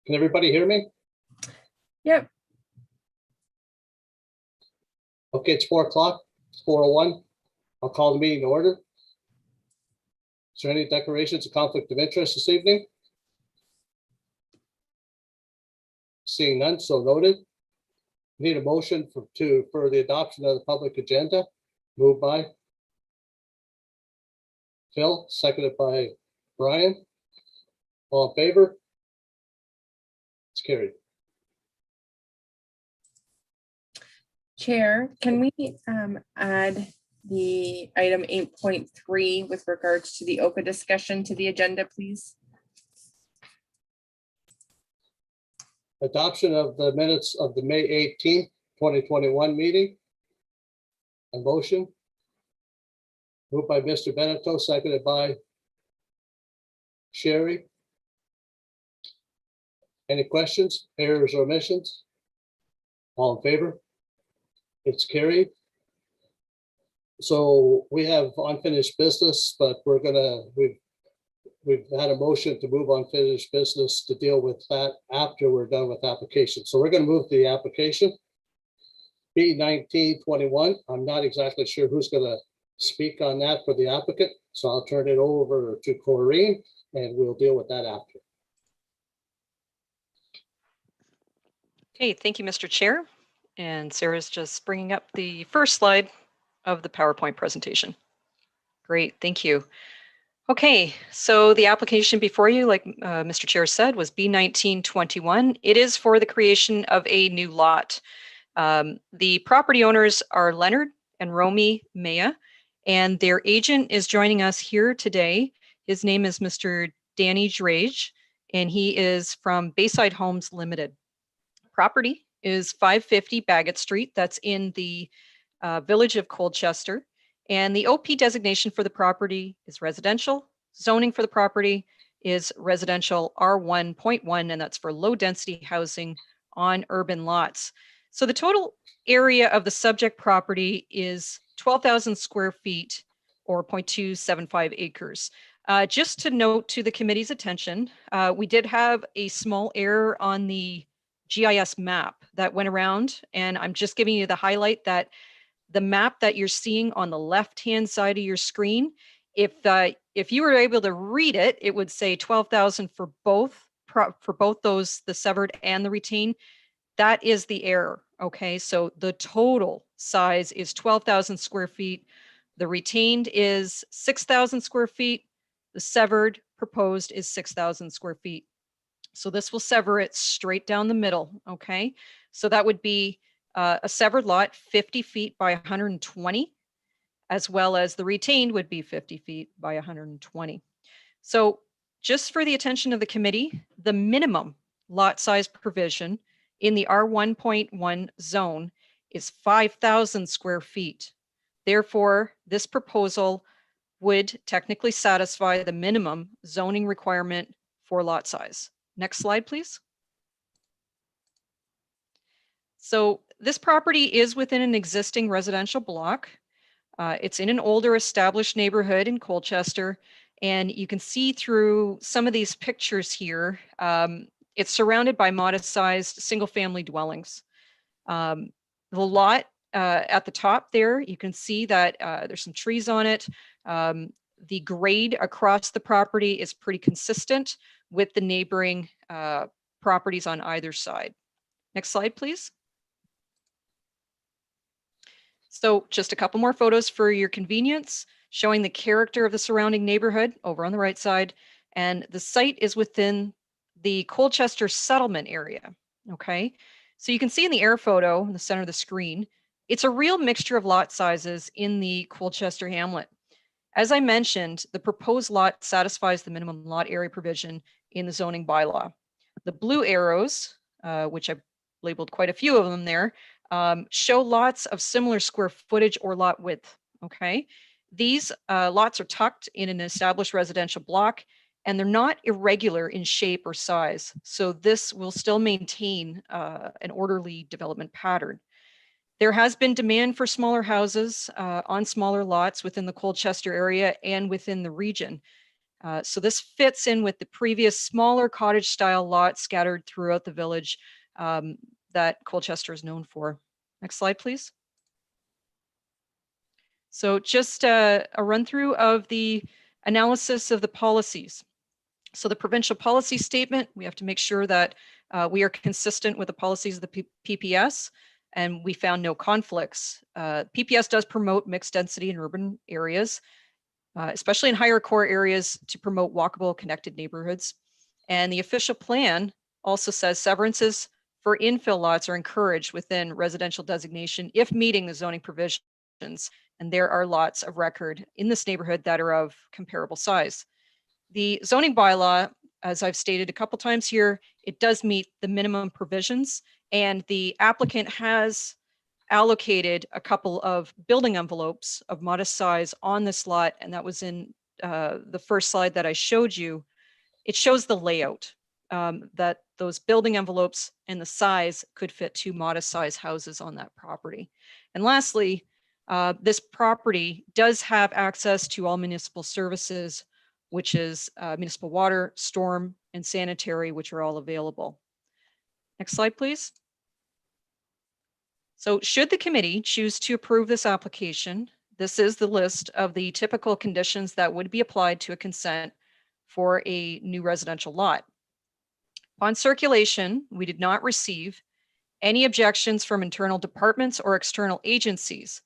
Can everybody hear me? Yep. Okay, it's 4 o'clock, it's 4:01. I'll call the meeting to order. Is there any declarations of conflict of interest this evening? Seeing none, so noted. Need a motion for the adoption of the public agenda. Moved by Phil, seconded by Brian. All in favor? It's carried. Chair, can we add the item 8.3 with regards to the OCA discussion to the agenda, please? Adoption of the minutes of the May 18th, 2021 meeting. A motion. Moved by Mr. Benito, seconded by Sherry. Any questions, errors, or omissions? All in favor? It's carried. So we have unfinished business, but we've had a motion to move unfinished business to deal with that after we're done with application. So we're going to move to the application. B1921. I'm not exactly sure who's going to speak on that for the applicant, so I'll turn it over to Corrine and we'll deal with that after. Okay, thank you, Mr. Chair. And Sarah's just bringing up the first slide of the PowerPoint presentation. Great, thank you. Okay, so the application before you, like Mr. Chair said, was B1921. It is for the creation of a new lot. The property owners are Leonard and Romy Maya, and their agent is joining us here today. His name is Mr. Danny Drage, and he is from Bayside Homes Limited. Property is 550 Bagot Street. That's in the village of Colchester. And the OP designation for the property is residential. Zoning for the property is residential R1.1, and that's for low density housing on urban lots. So the total area of the subject property is 12,000 square feet or 0.275 acres. Just to note to the committee's attention, we did have a small error on the GIS map that went around, and I'm just giving you the highlight that the map that you're seeing on the left-hand side of your screen, if you were able to read it, it would say 12,000 for both those, the severed and the retained. That is the error. Okay, so the total size is 12,000 square feet. The retained is 6,000 square feet. The severed proposed is 6,000 square feet. So this will sever it straight down the middle. Okay, so that would be a severed lot 50 feet by 120, as well as the retained would be 50 feet by 120. So just for the attention of the committee, the minimum lot size provision in the R1.1 zone is 5,000 square feet. Therefore, this proposal would technically satisfy the minimum zoning requirement for lot size. Next slide, please. So this property is within an existing residential block. It's in an older established neighborhood in Colchester, and you can see through some of these pictures here, it's surrounded by modest-sized single-family dwellings. The lot at the top there, you can see that there's some trees on it. The grade across the property is pretty consistent with the neighboring properties on either side. Next slide, please. So just a couple more photos for your convenience, showing the character of the surrounding neighborhood over on the right side. And the site is within the Colchester settlement area. Okay, so you can see in the air photo in the center of the screen, it's a real mixture of lot sizes in the Colchester hamlet. As I mentioned, the proposed lot satisfies the minimum lot area provision in the zoning bylaw. The blue arrows, which I've labeled quite a few of them there, show lots of similar square footage or lot width. Okay, these lots are tucked in an established residential block, and they're not irregular in shape or size. So this will still maintain an orderly development pattern. There has been demand for smaller houses on smaller lots within the Colchester area and within the region. So this fits in with the previous smaller cottage style lots scattered throughout the village that Colchester is known for. Next slide, please. So just a run through of the analysis of the policies. So the provincial policy statement, we have to make sure that we are consistent with the policies of the PPS, and we found no conflicts. PPS does promote mixed density in urban areas, especially in higher core areas, to promote walkable, connected neighborhoods. And the official plan also says severances for infill lots are encouraged within residential designation if meeting the zoning provisions. And there are lots of record in this neighborhood that are of comparable size. The zoning bylaw, as I've stated a couple times here, it does meet the minimum provisions, and the applicant has allocated a couple of building envelopes of modest size on this lot, and that was in the first slide that I showed you. It shows the layout, that those building envelopes and the size could fit 2 modest size houses on that property. And lastly, this property does have access to all municipal services, which is municipal water, storm, and sanitary, which are all available. Next slide, please. So should the committee choose to approve this application, this is the list of the typical conditions that would be applied to a consent for a new residential lot. Upon circulation, we did not receive any objections from internal departments or external agencies.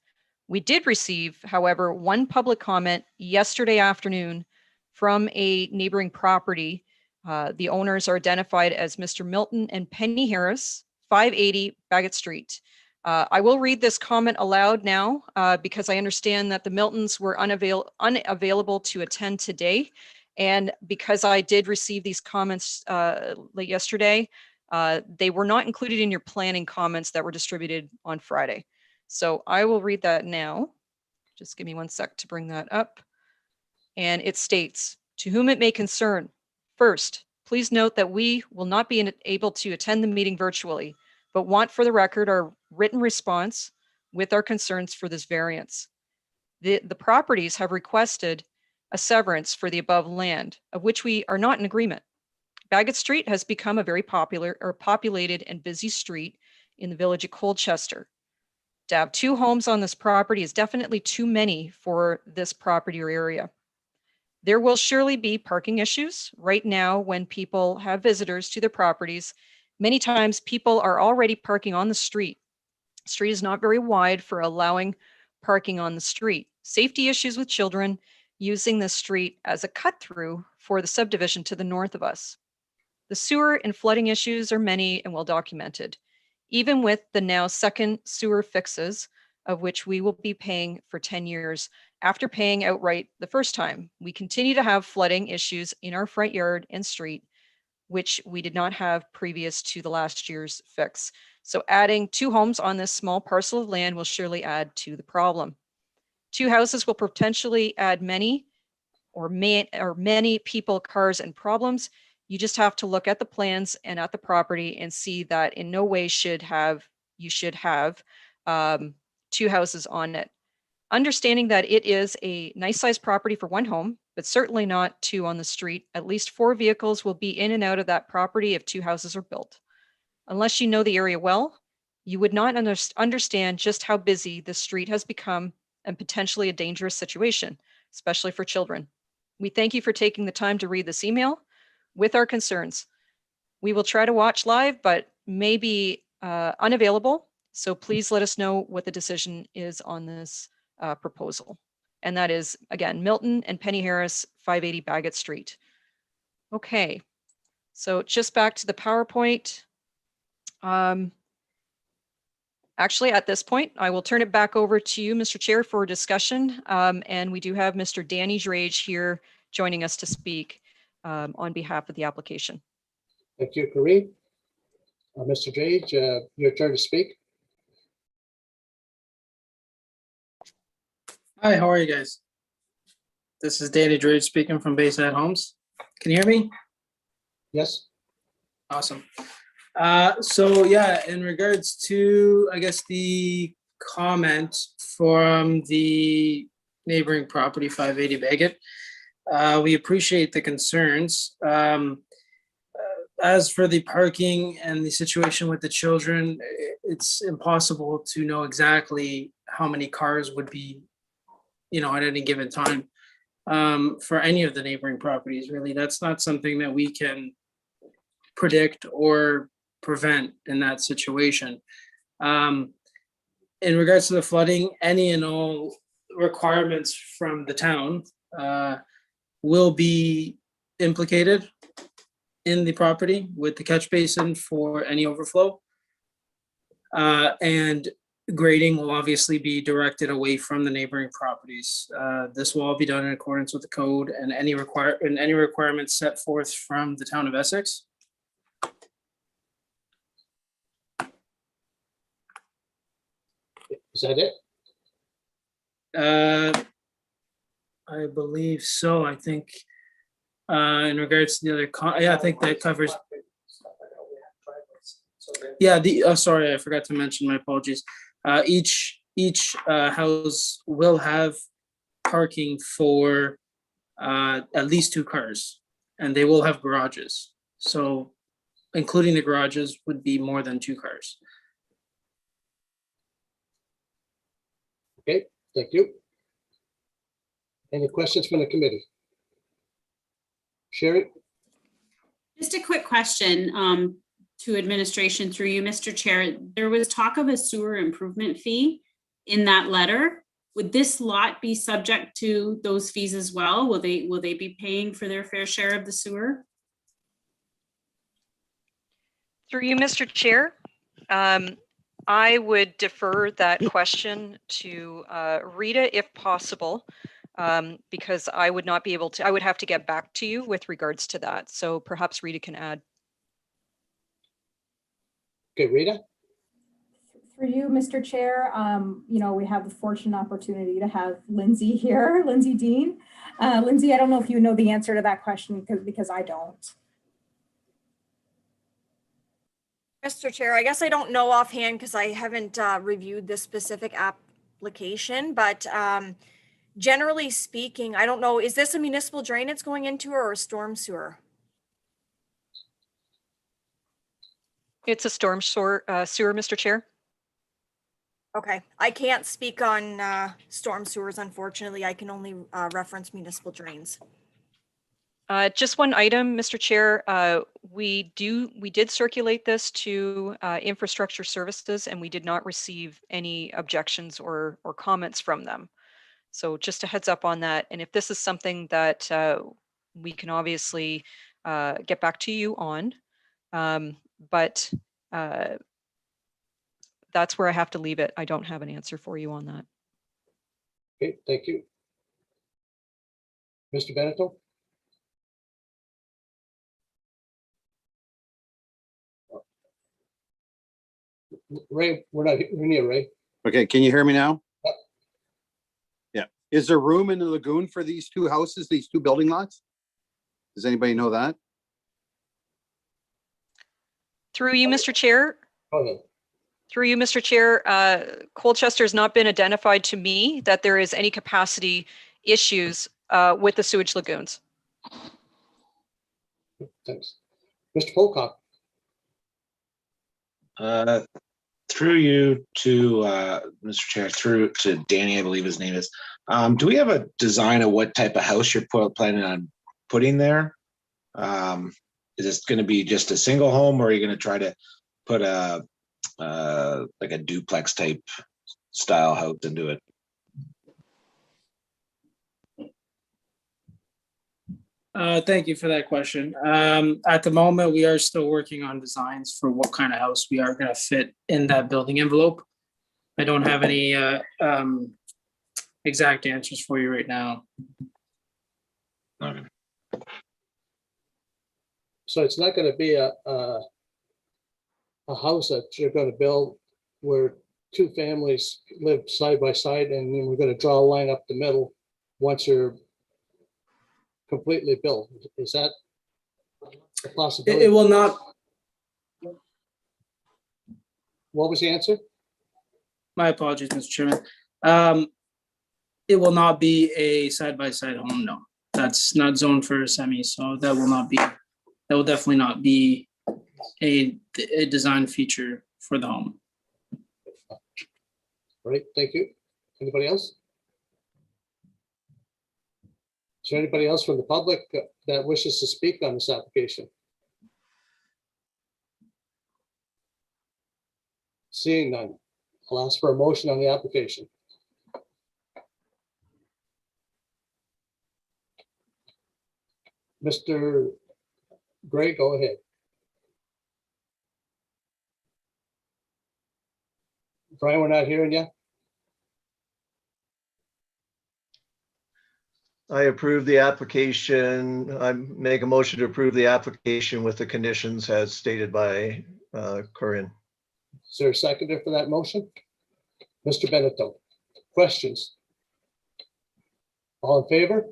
We did receive, however, one public comment yesterday afternoon from a neighboring property. The owners are identified as Mr. Milton and Penny Harris, 580 Bagot Street. I will read this comment aloud now because I understand that the Miltons were unavailable to attend today. And because I did receive these comments late yesterday, they were not included in your planning comments that were distributed on Friday. So I will read that now. Just give me 1 sec to bring that up. And it states, to whom it may concern, first, please note that we will not be able to attend the meeting virtually, but want for the record our written response with our concerns for this variance. The properties have requested a severance for the above land, of which we are not in agreement. Bagot Street has become a very populated and busy street in the village of Colchester. To have 2 homes on this property is definitely too many for this property or area. There will surely be parking issues. Right now, when people have visitors to their properties, many times people are already parking on the street. The street is not very wide for allowing parking on the street. Safety issues with children using the street as a cut through for the subdivision to the north of us. The sewer and flooding issues are many and well documented. Even with the now second sewer fixes, of which we will be paying for 10 years after paying outright the first time, we continue to have flooding issues in our front yard and street, which we did not have previous to the last year's fix. So adding 2 homes on this small parcel of land will surely add to the problem. 2 houses will potentially add many people, cars, and problems. You just have to look at the plans and at the property and see that in no way you should have 2 houses on it. Understanding that it is a nice sized property for 1 home, but certainly not 2 on the street. At least 4 vehicles will be in and out of that property if 2 houses are built. Unless you know the area well, you would not understand just how busy the street has become and potentially a dangerous situation, especially for children. We thank you for taking the time to read this email with our concerns. We will try to watch live, but may be unavailable. So please let us know what the decision is on this proposal. And that is, again, Milton and Penny Harris, 580 Bagot Street. Okay, so just back to the PowerPoint. Actually, at this point, I will turn it back over to you, Mr. Chair, for discussion. And we do have Mr. Danny Drage here joining us to speak on behalf of the application. Thank you, Kareem. Mr. Drage, your turn to speak. Hi, how are you guys? This is Danny Drage speaking from Bayside Homes. Can you hear me? Yes. Awesome. So yeah, in regards to, I guess, the comment from the neighboring property, 580 Bagot, We appreciate the concerns. As for the parking and the situation with the children, it's impossible to know exactly how many cars would be, at any given time, for any of the neighboring properties. Really, that's not something that we can predict or prevent in that situation. In regards to the flooding, any and all requirements from the town will be implicated in the property with the catch basin for any overflow. And grading will obviously be directed away from the neighboring properties. This will all be done in accordance with the code and any requirements set forth from the town of Essex. Is that it? I believe so. I think in regards to the other, I think that covers. Yeah, sorry, I forgot to mention, my apologies. Each house will have parking for at least 2 cars, and they will have garages. So including the garages would be more than 2 cars. Okay, thank you. Any questions from the committee? Sherry? Just a quick question to administration through you, Mr. Chair. There was talk of a sewer improvement fee in that letter. Would this lot be subject to those fees as well? Will they be paying for their fair share of the sewer? Through you, Mr. Chair, I would defer that question to Rita if possible, because I would not be able to, I would have to get back to you with regards to that. So perhaps Rita can add. Okay, Rita? For you, Mr. Chair, we have the fortunate opportunity to have Lindsay here, Lindsay Dean. Lindsay, I don't know if you know the answer to that question because I don't. Mr. Chair, I guess I don't know offhand because I haven't reviewed this specific application, but generally speaking, I don't know, is this a municipal drain it's going into or a storm sewer? It's a storm sewer, Mr. Chair. Okay, I can't speak on storm sewers, unfortunately. I can only reference municipal drains. Just one item, Mr. Chair. We did circulate this to infrastructure services, and we did not receive any objections or comments from them. So just a heads up on that. And if this is something that we can obviously get back to you on, but that's where I have to leave it. I don't have an answer for you on that. Okay, thank you. Mr. Beneteau? Ray, we're near Ray. Okay, can you hear me now? Yep. Yeah. Is there room in the lagoon for these 2 houses, these 2 building lots? Does anybody know that? Through you, Mr. Chair. Go ahead. Through you, Mr. Chair, Colchester has not been identified to me that there is any capacity issues with the sewage lagoons. Thanks. Mr. Pocock? Through you to Mr. Chair, through to Danny, I believe his name is. Do we have a design of what type of house you're planning on putting there? Is this going to be just a single home, or are you going to try to put a like a duplex type style house into it? Thank you for that question. At the moment, we are still working on designs for what kind of house we are going to fit in that building envelope. I don't have any exact answers for you right now. Okay. So it's not going to be a house that you're going to build where 2 families live side by side, and then we're going to draw a line up the middle once you're completely built. Is that a possibility? It will not. What was the answer? My apologies, Mr. Chairman. It will not be a side-by-side home, no. that's not zoned for a semi, so that will definitely not be a design feature for the home. All right, thank you. Anybody else? Is there anybody else from the public that wishes to speak on this application? Seeing none, I'll ask for a motion on the application. Mr. Gray, go ahead. Brian, we're not hearing you. I approve the application. I make a motion to approve the application with the conditions as stated by Corinne. Is there a seconder for that motion? Mr. Benetton, questions? All in favor?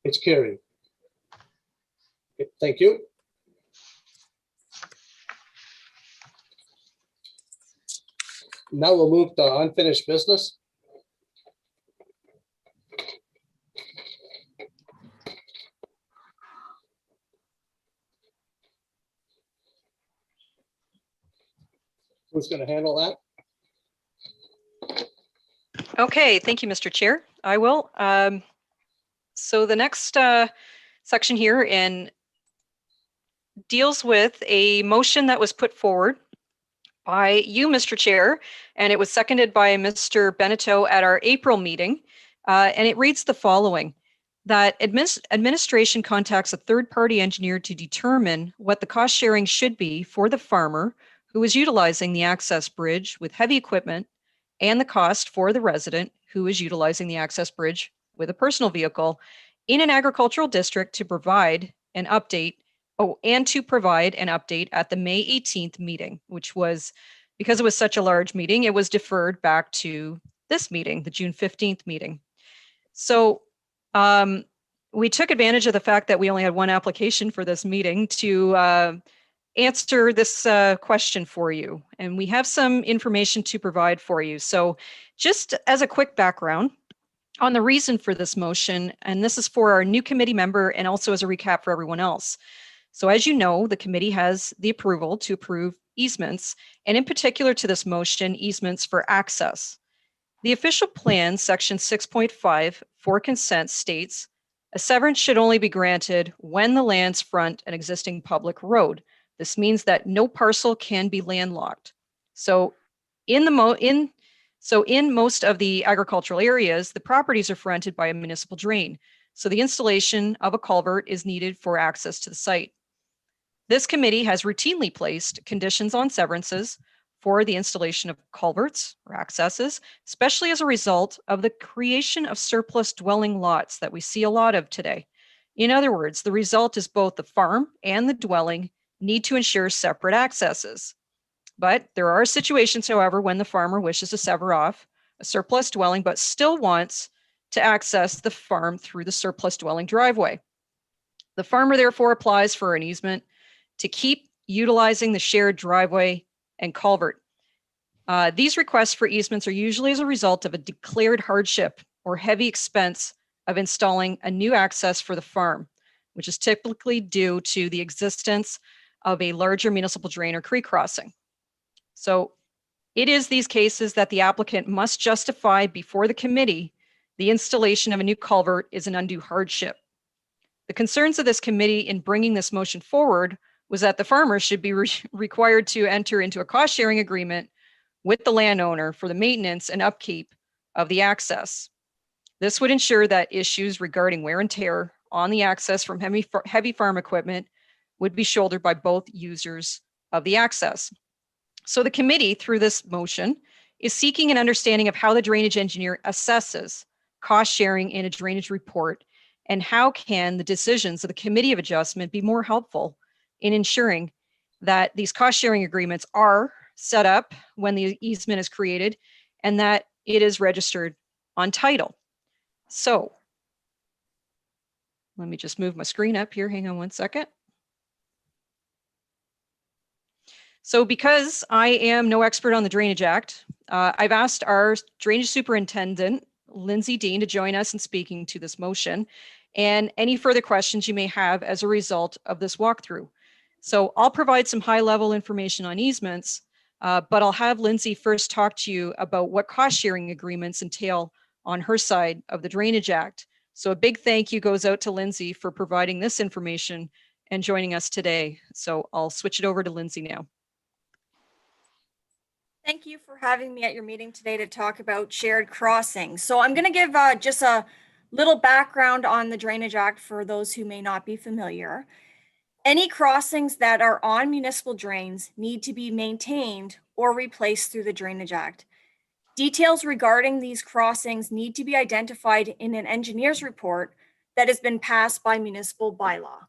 It's carried. Okay, thank you. Now we'll move to unfinished business. Who's going to handle that? Okay, thank you, Mr. Chair. I will. So the next section here deals with a motion that was put forward by you, Mr. Chair, and it was seconded by Mr. Beneteau at our April meeting. And it reads the following: that administration contacts a third-party engineer to determine what the cost sharing should be for the farmer who is utilizing the access bridge with heavy equipment, and the cost for the resident who is utilizing the access bridge with a personal vehicle in an agricultural district to provide an update. And to provide an update at the May 18th meeting, which was, because it was such a large meeting, it was deferred back to this meeting, the June 15th meeting. So we took advantage of the fact that we only had one application for this meeting to answer this question for you. And we have some information to provide for you. So just as a quick background on the reason for this motion, and this is for our new committee member and also as a recap for everyone else. So as you know, the committee has the approval to approve easements, and in particular to this motion, easements for access. The official plan, section 6.5 for consent states, a severance should only be granted when the lands front an existing public road. This means that no parcel can be landlocked. So in most of the agricultural areas, the properties are fronted by a municipal drain. So the installation of a culvert is needed for access to the site. This committee has routinely placed conditions on severances for the installation of culverts or accesses, especially as a result of the creation of surplus dwelling lots that we see a lot of today. In other words, the result is both the farm and the dwelling need to ensure separate accesses. But there are situations, however, when the farmer wishes to sever off a surplus dwelling, but still wants to access the farm through the surplus dwelling driveway. The farmer therefore applies for an easement to keep utilizing the shared driveway and culvert. These requests for easements are usually as a result of a declared hardship or heavy expense of installing a new access for the farm, which is typically due to the existence of a larger municipal drain or creek crossing. So it is these cases that the applicant must justify before the committee the installation of a new culvert is an undue hardship. The concerns of this committee in bringing this motion forward was that the farmer should be required to enter into a cost sharing agreement with the landowner for the maintenance and upkeep of the access. This would ensure that issues regarding wear and tear on the access from heavy farm equipment would be shouldered by both users of the access. So the committee, through this motion, is seeking an understanding of how the drainage engineer assesses cost sharing in a drainage report, and how can the decisions of the Committee of Adjustment be more helpful in ensuring that these cost sharing agreements are set up when the easement is created and that it is registered on title. So let me just move my screen up here. Hang on one second. So because I am no expert on the Drainage Act, I've asked our drainage superintendent, Lindsay Dean to join us in speaking to this motion and any further questions you may have as a result of this walkthrough. So I'll provide some high-level information on easements, but I'll have Lindsay first talk to you about what cost-sharing agreements entail on her side of the Drainage Act. So a big thank you goes out to Lindsay for providing this information and joining us today. So I'll switch it over to Lindsay now. Thank you for having me at your meeting today to talk about shared crossings. So I'm going to give just a little background on the Drainage Act for those who may not be familiar. Any crossings that are on municipal drains need to be maintained or replaced through the Drainage Act. Details regarding these crossings need to be identified in an engineer's report that has been passed by municipal bylaw.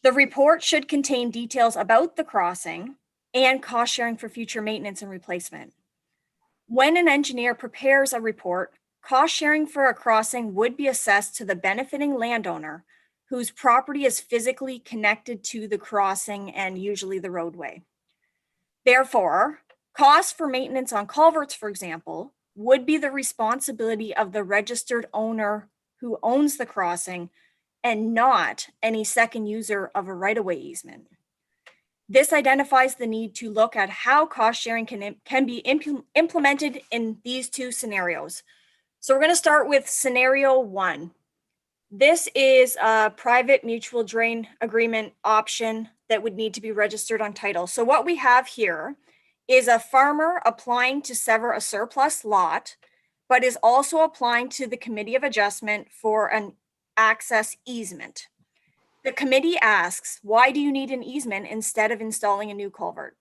The report should contain details about the crossing and cost sharing for future maintenance and replacement. When an engineer prepares a report, cost sharing for a crossing would be assessed to the benefiting landowner whose property is physically connected to the crossing and usually the roadway. Therefore, costs for maintenance on culverts, for example, would be the responsibility of the registered owner who owns the crossing and not any second user of a right-of-way easement. This identifies the need to look at how cost sharing can be implemented in these two scenarios. So we're going to start with scenario 1. This is a private mutual drain agreement option that would need to be registered on title. So what we have here is a farmer applying to sever a surplus lot, but is also applying to the Committee of Adjustment for an access easement. The committee asks, why do you need an easement instead of installing a new culvert?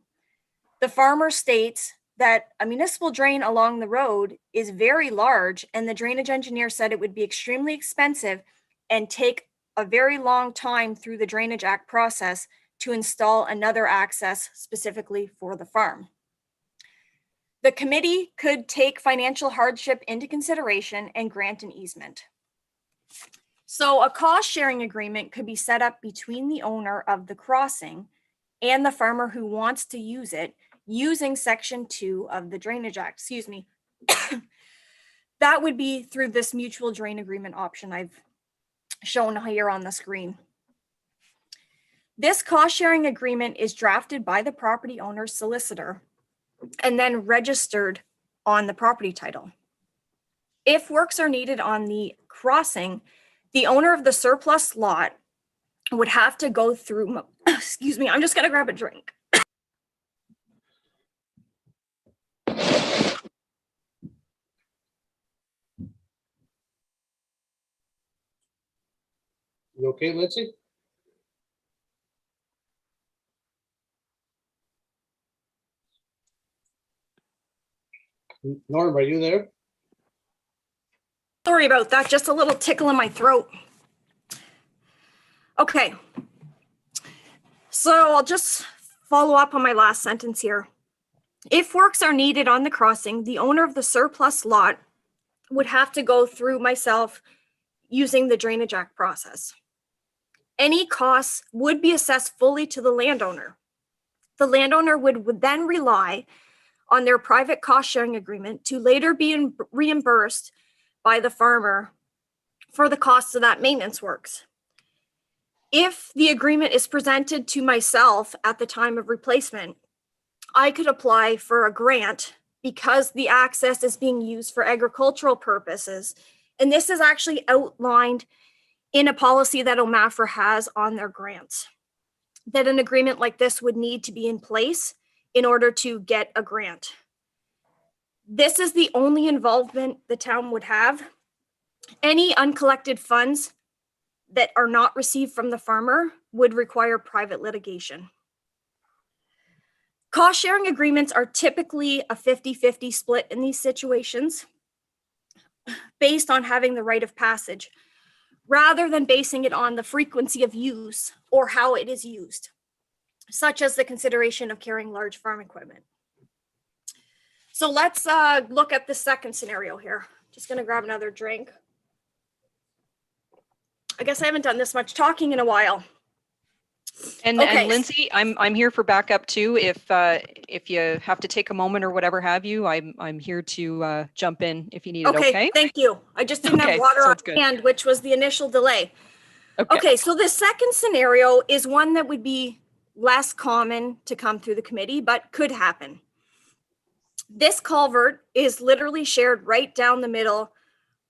The farmer states that a municipal drain along the road is very large and the drainage engineer said it would be extremely expensive and take a very long time through the Drainage Act process to install another access specifically for the farm. The committee could take financial hardship into consideration and grant an easement. So a cost sharing agreement could be set up between the owner of the crossing and the farmer who wants to use it using Section 2 of the Drainage Act, excuse me. That would be through this mutual drain agreement option I've shown here on the screen. This cost sharing agreement is drafted by the property owner's solicitor and then registered on the property title. If works are needed on the crossing, the owner of the surplus lot would have to go through, excuse me, I'm just gonna grab a drink. You okay, Lindsay? Norm, are you there? Sorry about that, just a little tickle in my throat. Okay, so I'll just follow up on my last sentence here. If works are needed on the crossing, the owner of the surplus lot would have to go through myself using the Drainage Act process. Any costs would be assessed fully to the landowner. The landowner would then rely on their private cost sharing agreement to later be reimbursed by the farmer for the costs of that maintenance works. If the agreement is presented to myself at the time of replacement, I could apply for a grant because the access is being used for agricultural purposes. And this is actually outlined in a policy that OMAFRA has on their grants, that an agreement like this would need to be in place in order to get a grant. This is the only involvement the town would have. Any uncollected funds that are not received from the farmer would require private litigation. Cost sharing agreements are typically a 50-50 split in these situations based on having the right of passage, rather than basing it on the frequency of use or how it is used, such as the consideration of carrying large farm equipment. So let's look at the second scenario here. Just gonna grab another drink. I guess I haven't done this much talking in a while. And Okay. Lindsay, I'm here for backup too. If you have to take a moment or whatever have you, I'm here to jump in if you need it. Okay, Okay. thank you. I just didn't have Okay, water on sounds good. hand, which was the initial delay. Okay. Okay, so the second scenario is one that would be less common to come through the committee, but could happen. This culvert is literally shared right down the middle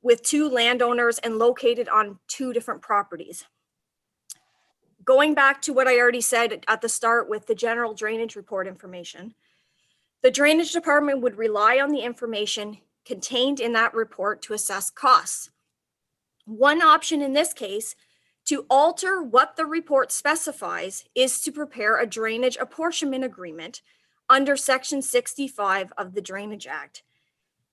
with two landowners and located on two different properties. Going back to what I already said at the start with the general drainage report information, the drainage department would rely on the information contained in that report to assess costs. One option in this case to alter what the report specifies is to prepare a drainage apportionment agreement under Section 65 of the Drainage Act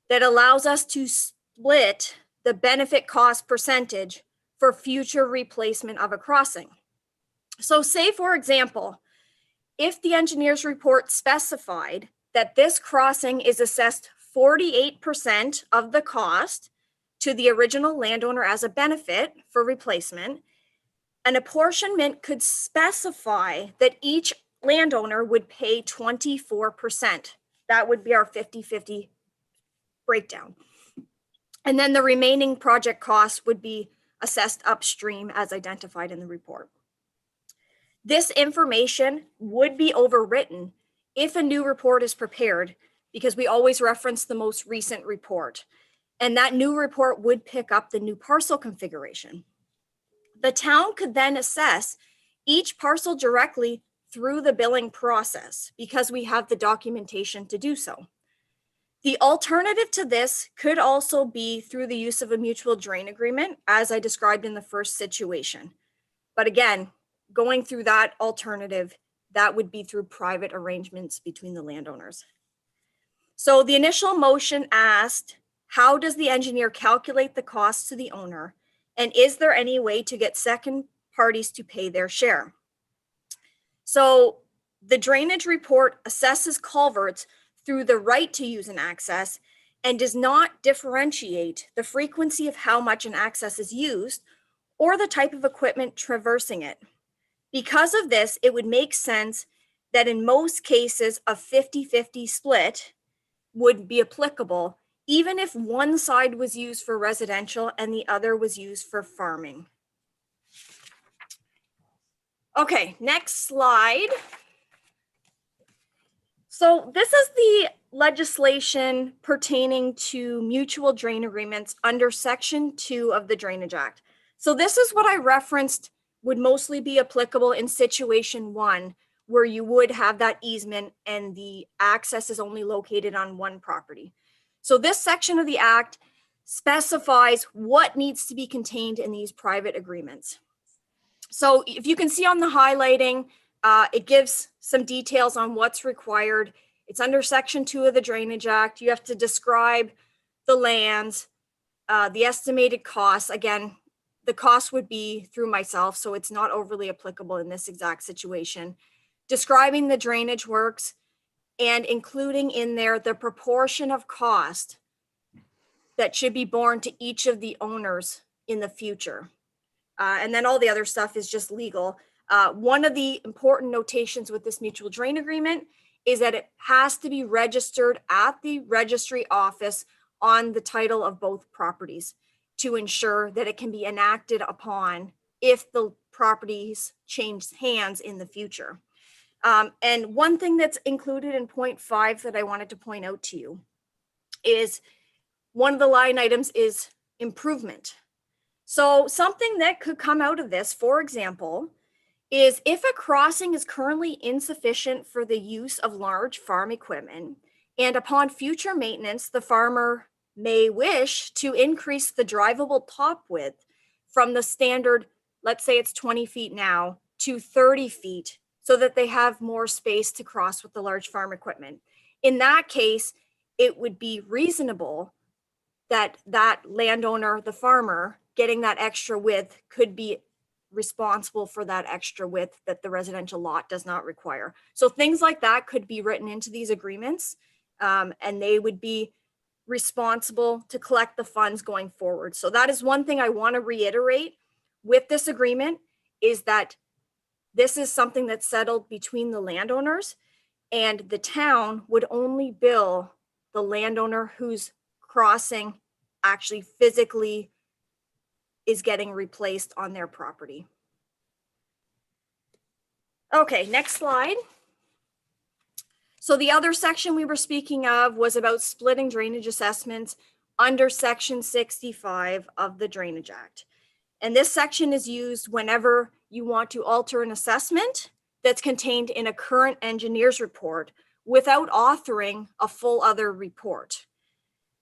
that allows us to split the benefit cost percentage for future replacement of a crossing. So say, for example, if the engineer's report specified that this crossing is assessed 48% of the cost to the original landowner as a benefit for replacement, an apportionment could specify that each landowner would pay 24%. That would be our 50-50 breakdown. And then the remaining project costs would be assessed upstream as identified in the report. This information would be overwritten if a new report is prepared, because we always reference the most recent report. And that new report would pick up the new parcel configuration. The town could then assess each parcel directly through the billing process because we have the documentation to do so. The alternative to this could also be through the use of a mutual drain agreement, as I described in the first situation. But again, going through that alternative, that would be through private arrangements between the landowners. So the initial motion asked, how does the engineer calculate the cost to the owner? And is there any way to get second parties to pay their share? So the drainage report assesses culverts through the right to use an access and does not differentiate the frequency of how much an access is used or the type of equipment traversing it. Because of this, it would make sense that in most cases a 50-50 split would be applicable, even if one side was used for residential and the other was used for farming. Okay, next slide. So this is the legislation pertaining to mutual drain agreements under Section 2 of the Drainage Act. So this is what I referenced would mostly be applicable in situation 1, where you would have that easement and the access is only located on one property. So this section of the act specifies what needs to be contained in these private agreements. So if you can see on the highlighting, it gives some details on what's required. It's under Section 2 of the Drainage Act. You have to describe the lands, the estimated costs. Again, the cost would be through myself, so it's not overly applicable in this exact situation. Describing the drainage works and including in there the proportion of cost that should be borne to each of the owners in the future. And then all the other stuff is just legal. One of the important notations with this mutual drain agreement is that it has to be registered at the registry office on the title of both properties to ensure that it can be enacted upon if the properties change hands in the future. And one thing that's included in point 5 that I wanted to point out to you is one of the line items is improvement. So something that could come out of this, for example, is if a crossing is currently insufficient for the use of large farm equipment, and upon future maintenance, the farmer may wish to increase the drivable top width from the standard, let's say it's 20 feet now, to 30 feet, so that they have more space to cross with the large farm equipment. In that case, it would be reasonable that that landowner, the farmer, getting that extra width could be responsible for that extra width that the residential lot does not require. So things like that could be written into these agreements, and they would be responsible to collect the funds going forward. So that is one thing I want to reiterate with this agreement, is that this is something that's settled between the landowners, and the town would only bill the landowner whose crossing actually physically is getting replaced on their property. Okay, next slide. So the other section we were speaking of was about splitting drainage assessments under Section 65 of the Drainage Act. And this section is used whenever you want to alter an assessment that's contained in a current engineer's report without authoring a full other report.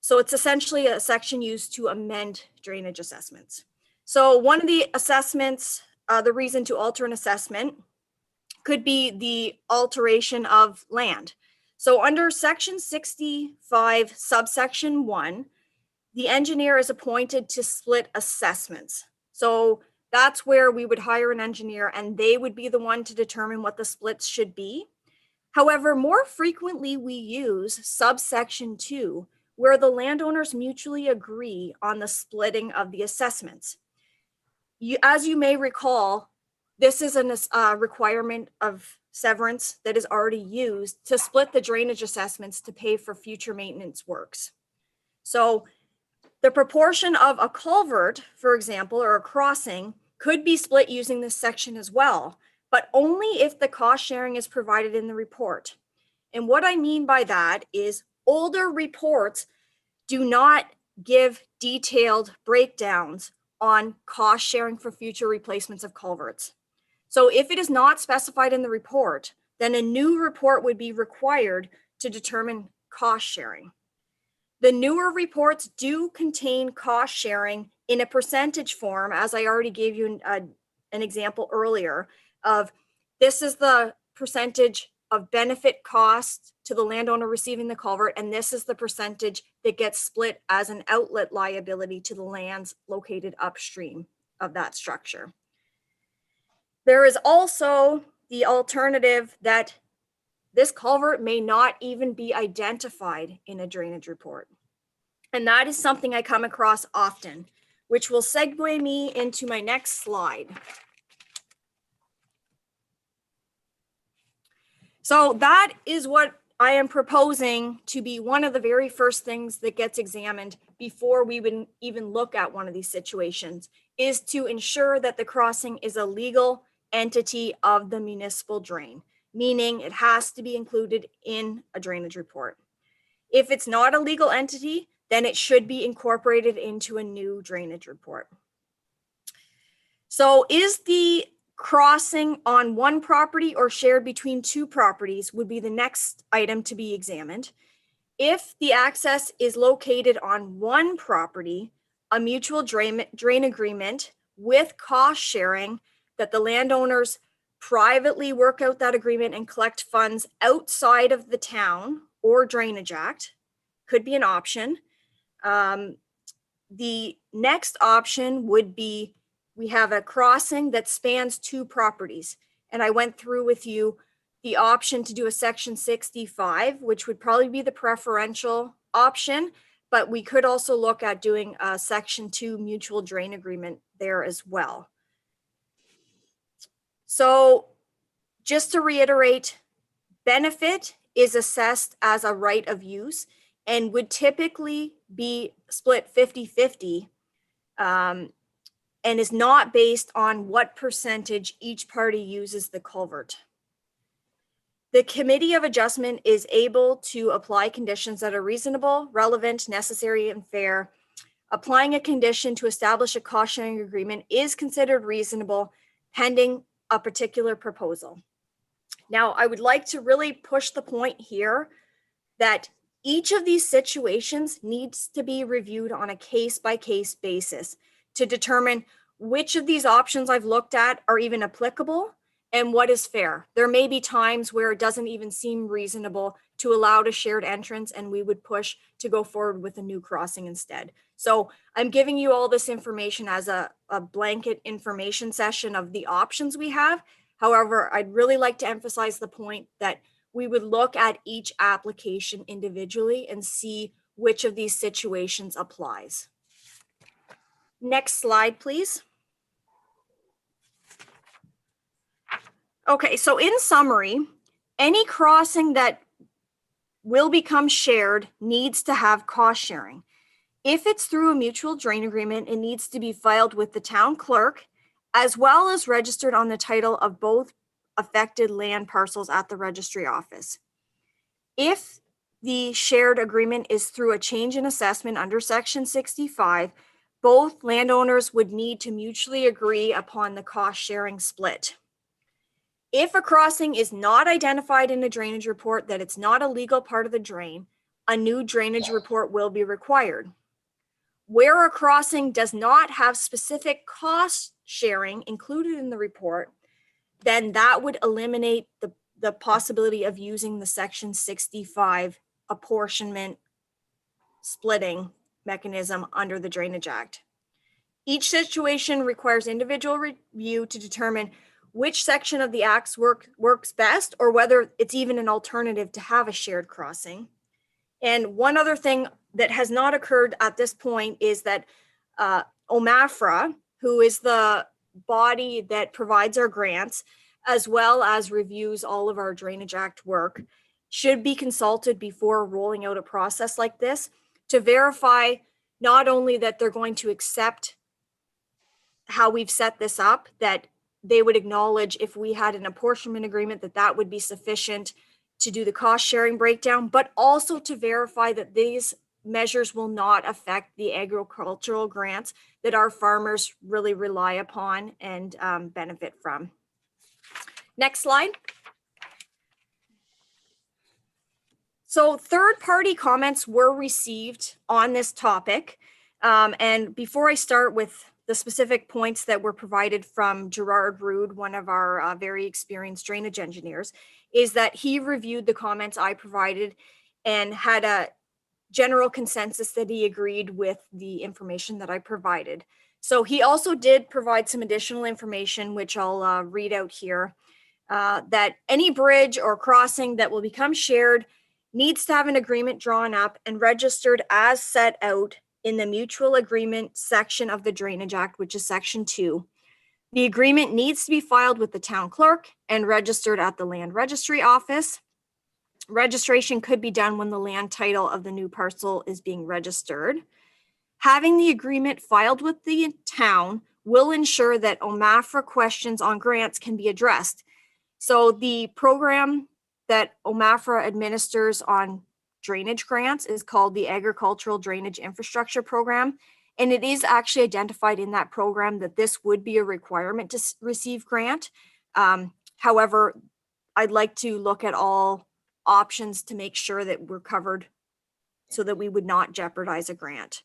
So it's essentially a section used to amend drainage assessments. So one of the assessments, the reason to alter an assessment could be the alteration of land. So under Section 65, subsection 1, the engineer is appointed to split assessments. So that's where we would hire an engineer and they would be the one to determine what the splits should be. However, more frequently we use subsection 2, where the landowners mutually agree on the splitting of the assessments. As you may recall, this is a requirement of severance that is already used to split the drainage assessments to pay for future maintenance works. So the proportion of a culvert, for example, or a crossing could be split using this section as well, but only if the cost sharing is provided in the report. And what I mean by that is older reports do not give detailed breakdowns on cost sharing for future replacements of culverts. So if it is not specified in the report, then a new report would be required to determine cost sharing. The newer reports do contain cost sharing in a percentage form, as I already gave you an example earlier of this is the percentage of benefit cost to the landowner receiving the culvert, and this is the percentage that gets split as an outlet liability to the lands located upstream of that structure. There is also the alternative that this culvert may not even be identified in a drainage report. And that is something I come across often, which will segue me into my next slide. So that is what I am proposing to be one of the very first things that gets examined before we would even look at one of these situations, is to ensure that the crossing is a legal entity of the municipal drain, meaning it has to be included in a drainage report. If it's not a legal entity, then it should be incorporated into a new drainage report. So is the crossing on one property or shared between two properties would be the next item to be examined. If the access is located on one property, a mutual drain agreement with cost sharing that the landowners privately work out that agreement and collect funds outside of the town or Drainage Act could be an option. The next option would be we have a crossing that spans two properties. And I went through with you the option to do a Section 65, which would probably be the preferential option, but we could also look at doing a Section 2 mutual drain agreement there as well. So just to reiterate, benefit is assessed as a right of use and would typically be split 50-50 and is not based on what percentage each party uses the culvert. The Committee of Adjustment is able to apply conditions that are reasonable, relevant, necessary, and fair. Applying a condition to establish a cost sharing agreement is considered reasonable pending a particular proposal. Now, I would like to really push the point here that each of these situations needs to be reviewed on a case-by-case basis to determine which of these options I've looked at are even applicable and what is fair. There may be times where it doesn't even seem reasonable to allow a shared entrance and we would push to go forward with a new crossing instead. So I'm giving you all this information as a blanket information session of the options we have. However, I'd really like to emphasize the point that we would look at each application individually and see which of these situations applies. Next slide, please. Okay, so in summary, any crossing that will become shared needs to have cost sharing. If it's through a mutual drain agreement, it needs to be filed with the town clerk as well as registered on the title of both affected land parcels at the registry office. If the shared agreement is through a change in assessment under section 65, both landowners would need to mutually agree upon the cost sharing split. If a crossing is not identified in a drainage report that it's not a legal part of the drain, a new drainage report will be required. Where a crossing does not have specific cost sharing included in the report, then that would eliminate the possibility of using the section 65 apportionment splitting mechanism under the Drainage Act. Each situation requires individual review to determine which section of the Acts works best, or whether it's even an alternative to have a shared crossing. And one other thing that has not occurred at this point is that OMAFRA, who is the body that provides our grants, as well as reviews all of our Drainage Act work, should be consulted before rolling out a process like this to verify not only that they're going to accept how we've set this up, that they would acknowledge if we had an apportionment agreement that would be sufficient to do the cost sharing breakdown, but also to verify that these measures will not affect the agricultural grants that our farmers really rely upon and benefit from. Next slide. So third-party comments were received on this topic. And before I start with the specific points that were provided from Gerard Rood, one of our very experienced drainage engineers, is that he reviewed the comments I provided and had a general consensus that he agreed with the information that I provided. So he also did provide some additional information, which I'll read out here, that any bridge or crossing that will become shared needs to have an agreement drawn up and registered as set out in the mutual agreement section of the Drainage Act, which is section 2. The agreement needs to be filed with the town clerk and registered at the land registry office. Registration could be done when the land title of the new parcel is being registered. Having the agreement filed with the town will ensure that OMAFRA questions on grants can be addressed. So the program that OMAFRA administers on drainage grants is called the Agricultural Drainage Infrastructure Program. And it is actually identified in that program that this would be a requirement to receive grant. However, I'd like to look at all options to make sure that we're covered so that we would not jeopardize a grant.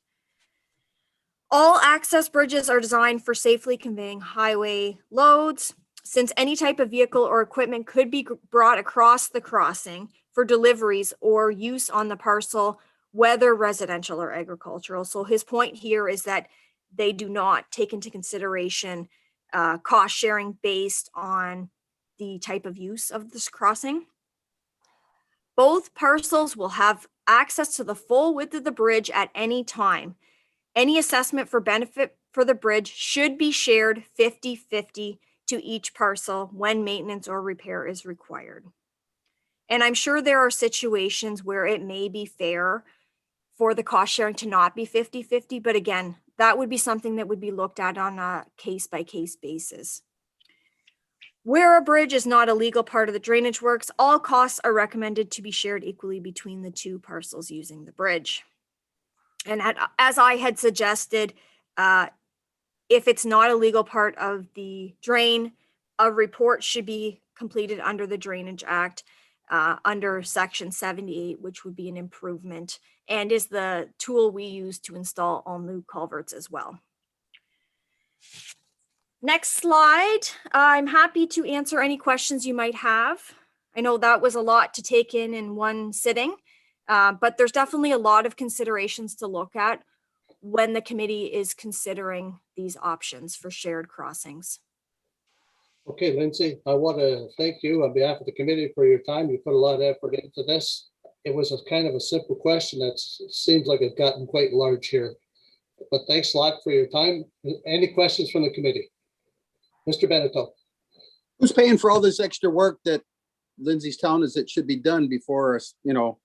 All access bridges are designed for safely conveying highway loads. Since any type of vehicle or equipment could be brought across the crossing for deliveries or use on the parcel, whether residential or agricultural. So his point here is that they do not take into consideration cost sharing based on the type of use of this crossing. Both parcels will have access to the full width of the bridge at any time. Any assessment for benefit for the bridge should be shared 50-50 to each parcel when maintenance or repair is required. And I'm sure there are situations where it may be fair for the cost sharing to not be 50-50, but again, that would be something that would be looked at on a case-by-case basis. Where a bridge is not a legal part of the drainage works, all costs are recommended to be shared equally between the two parcels using the bridge. And as I had suggested, if it's not a legal part of the drain, a report should be completed under the Drainage Act under section 78, which would be an improvement and is the tool we use to install all new culverts as well. Next slide. I'm happy to answer any questions you might have. I know that was a lot to take in one sitting, but there's definitely a lot of considerations to look at when the committee is considering these options for shared crossings. Okay, Lindsay, I want to thank you on behalf of the committee for your time. You put a lot of effort into this. It was a kind of a simple question that seems like it's gotten quite large here. But thanks a lot for your time. Any questions from the committee? Mr. Beneteau. Who's paying for all this extra work that Lindsay's telling us it should be done before us, you know?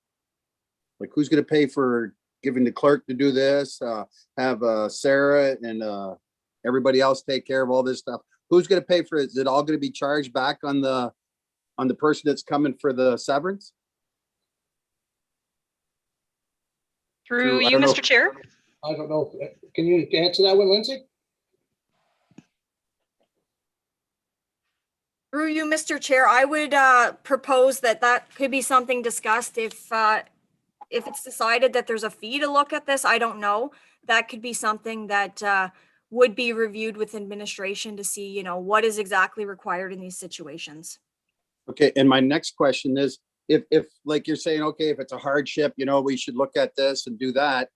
Like, who's gonna pay for giving the clerk to do this, have Sarah and everybody else take care of all this stuff? Who's gonna pay for it? Is it all gonna be charged back on the person that's coming for the severance? Through I you, don't know. Mr. Chair. I don't know. Can you answer that one, Lindsay? Through you, Mr. Chair, I would propose that could be something discussed if it's decided that there's a fee to look at this. I don't know. That could be something that would be reviewed with administration to see, you know, what is exactly required in these situations. Okay, and my next question is, if like you're saying, okay, if it's a hardship, you know, we should look at this and do that.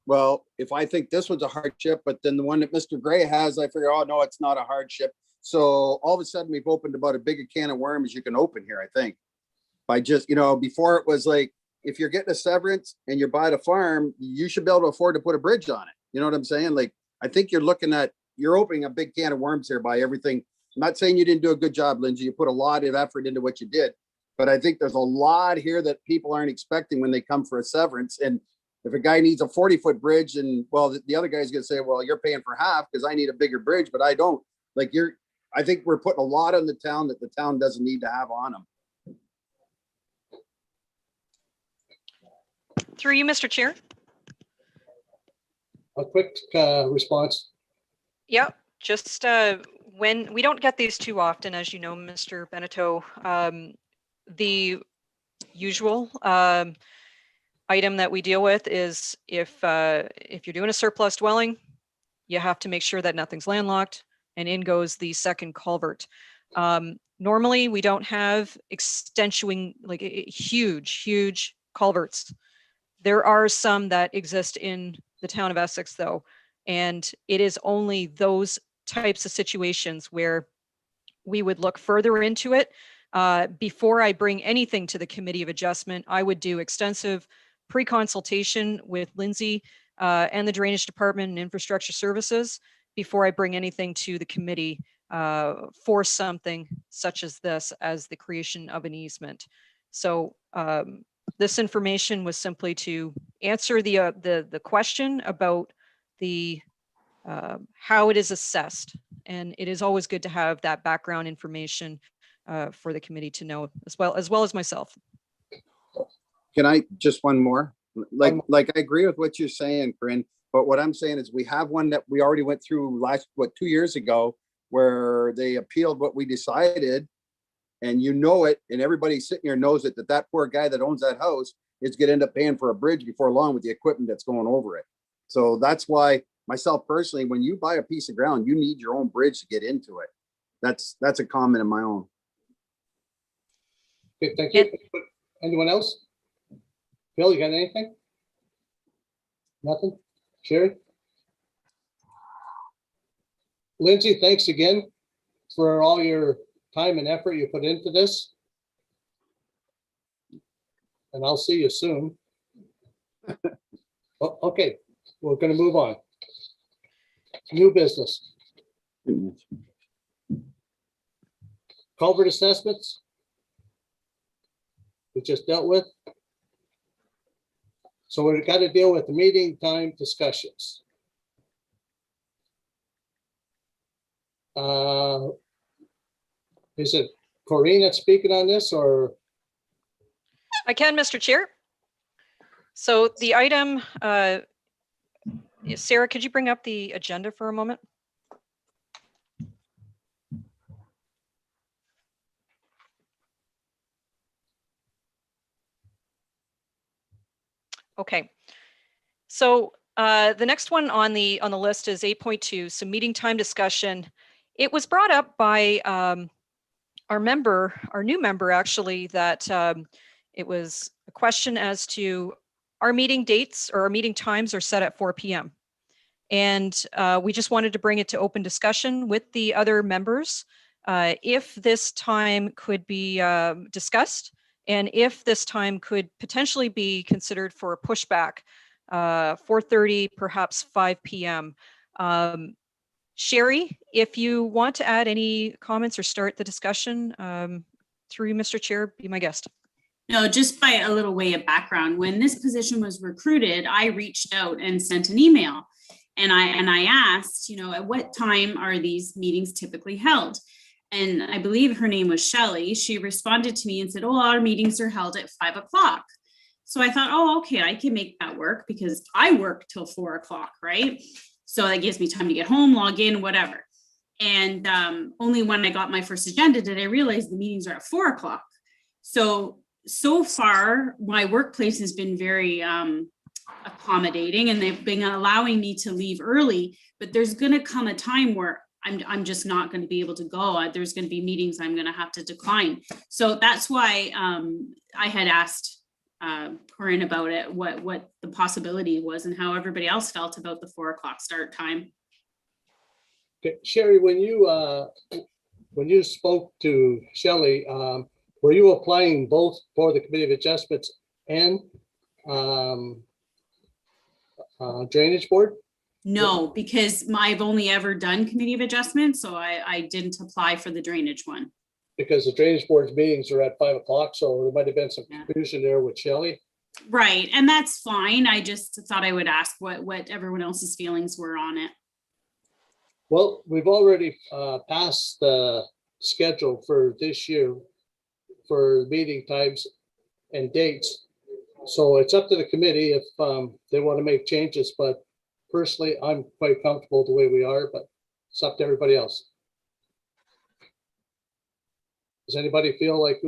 Well, if I think this one's a hardship, but then the one that Mr. Gray has, I figure, oh, no, it's not a hardship. So all of a sudden we've opened about a bigger can of worms you can open here, I think. By just, you know, before it was like, if you're getting a severance and you're buying a farm, you should be able to afford to put a bridge on it. You know what I'm saying? Like, I think you're opening a big can of worms here by everything. I'm not saying you didn't do a good job, Lindsay. You put a lot of effort into what you did, but I think there's a lot here that people aren't expecting when they come for a severance. And if a guy needs a 40-foot bridge and, well, the other guy's going to say, well, you're paying for half because I need a bigger bridge, but I don't. Like, I think we're putting a lot on the town that the town doesn't need to have on them. Through you, Mr. Chair. A quick response. Yeah, just when we don't get these too often, as you know, Mr. Beneteau, the usual item that we deal with is if you're doing a surplus dwelling, you have to make sure that nothing's landlocked, and in goes the second culvert. Normally, we don't have extensuating, like huge culverts. There are some that exist in the town of Essex, though, and it is only those types of situations where we would look further into it. Before I bring anything to the Committee of Adjustment, I would do extensive pre-consultation with Lindsay and the Drainage Department and Infrastructure Services before I bring anything to the committee for something such as this, as the creation of an easement. So this information was simply to answer the question about the how it is assessed. And it is always good to have that background information for the committee to know, as well as myself. Can I just one more? Like I agree with what you're saying, Corinne, but what I'm saying is we have one that we already went through 2 years ago, where they appealed what we decided, and you know it, and everybody sitting here knows it, that poor guy that owns that house is going to end up paying for a bridge before long with the equipment that's going over it. So that's why, myself personally, when you buy a piece of ground, you need your own bridge to get into it. That's a comment of my own. Okay, thank you. Anyone else? Bill, you got anything? Nothing? Sherry? Lindsay, thanks again for all your time and effort you put into this. And I'll see you soon. Okay, we're going to move on. New business. Culvert assessments. We just dealt with. So we've got to deal with the meeting time discussions. Is it Corinne that's speaking on this, or? I can, Mr. Chair. So the item, Sarah, could you bring up the agenda for a moment? Okay. So the next one on the list is 8.2, so meeting time discussion. It was brought up by our new member actually, that it was a question as to our meeting dates or our meeting times are set at 4 p.m. And we just wanted to bring it to open discussion with the other members if this time could be discussed, and if this time could potentially be considered for a pushback, 4:30, perhaps 5 p.m. Sherry, if you want to add any comments or start the discussion through Mr. Chair, be my guest. No, just by a little way of background, when this position was recruited, I reached out and sent an email. And I asked, at what time are these meetings typically held? And I believe her name was Shelley. She responded to me and said, oh, our meetings are held at 5 o'clock. So I thought, oh, okay, I can make that work because I work till 4 o'clock, right? So that gives me time to get home, log in, whatever. And only when I got my first agenda did I realize the meetings are at 4 o'clock. So far, my workplace has been very accommodating, and they've been allowing me to leave early, but there's going to come a time where I'm just not going to be able to go. There's going to be meetings I'm going to have to decline. So that's why I had asked Corinne about it, what the possibility was and how everybody else felt about the 4 o'clock start time. Okay, Sherry, when you spoke to Shelley, were you applying both for the Committee of Adjustments and Drainage Board? No, because I've only ever done Committee of Adjustments, so I didn't apply for the drainage one. Because the Drainage Board's meetings are at 5 o'clock, so there might have been some Yeah. confusion there with Shelley. Right, and that's fine. I just thought I would ask what everyone else's feelings were on it. Well, we've already passed the schedule for this year for meeting times and dates. So it's up to the committee if they want to make changes, but personally, I'm quite comfortable the way we are, but it's up to everybody else. Does anybody feel like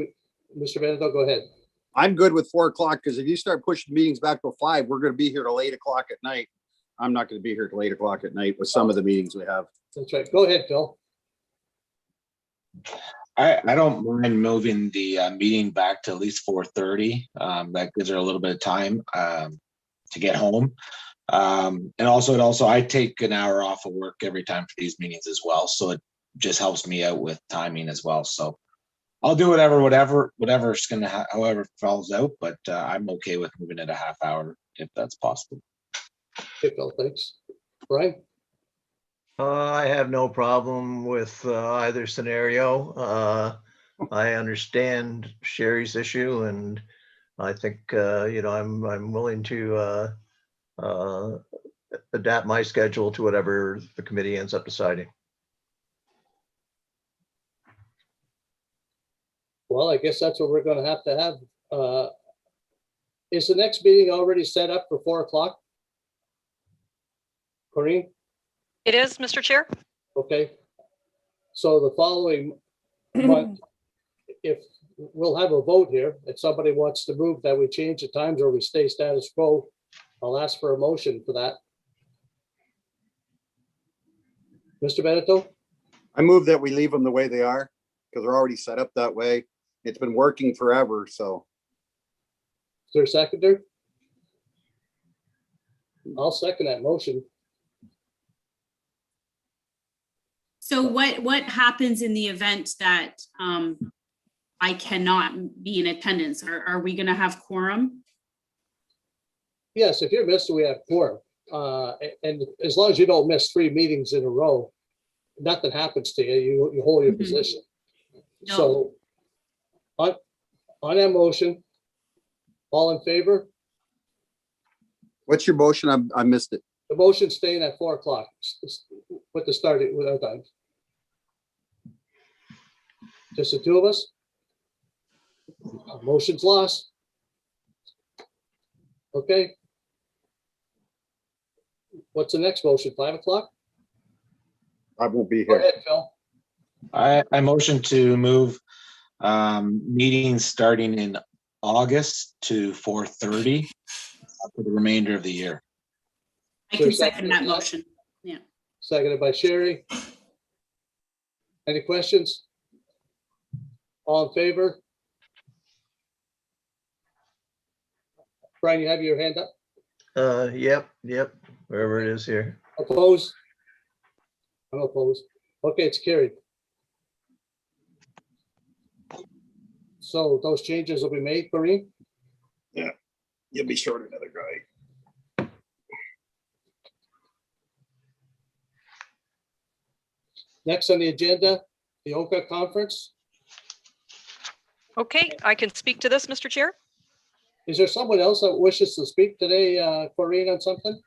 Mr. Benedetto, go ahead. I'm good with 4 o'clock, because if you start pushing meetings back to 5, we're going to be here till 8 o'clock at night. I'm not going to be here till 8 o'clock at night with some of the meetings we have. That's right. Go ahead, Phil. I don't mind moving the meeting back to at least 4:30. That gives her a little bit of time to get home. And also I take an hour off of work every time for these meetings as well. So it just helps me out with timing as well. So I'll do whatever's going to, however it falls out, but I'm okay with moving it a half hour if that's possible. Okay, Phil, thanks. Brian? I have no problem with either scenario. I understand Sherry's issue, and I think I'm willing to adapt my schedule to whatever the committee ends up deciding. Well, I guess that's what we're going to have. Is the next meeting already set up for 4 o'clock? Corinne? It is, Mr. Chair. Okay. So the following month, if we'll have a vote here, if somebody wants to move that we change the times or we stay status quo, I'll ask for a motion for that. Mr. Benedetto? I move that we leave them the way they are, because they're already set up that way. It's been working forever, so. Is there a seconder? I'll second that motion. So what happens in the event that I cannot be in attendance? Are we going to have quorum? Yes, if you're missing, we have quorum. And as long as you don't miss 3 meetings in a row, nothing happens to you. You hold your Mhm. position. No. So on that motion, all in favor? What's your motion? I missed it. The motion staying at 4 o'clock with the starting with our time. Just the two of us? Motion's lost. Okay. What's the next motion? 5 o'clock? I won't be Go here. ahead, Phil. I motion to move meetings starting in August to 4:30 for the remainder of the year. I Sure, can second that second. motion. Seconded by Sherry. Any questions? All in favor? Brian, you have your hand up? Yep, wherever it is here. Opposed? I'm opposed. Okay, it's carried. So those changes will be made, Corinne? You'll be short another guy. Next on the agenda, the OCA conference. Okay, I can speak to this, Mr. Chair. Is there someone else that wishes to speak today, Corinne, on something?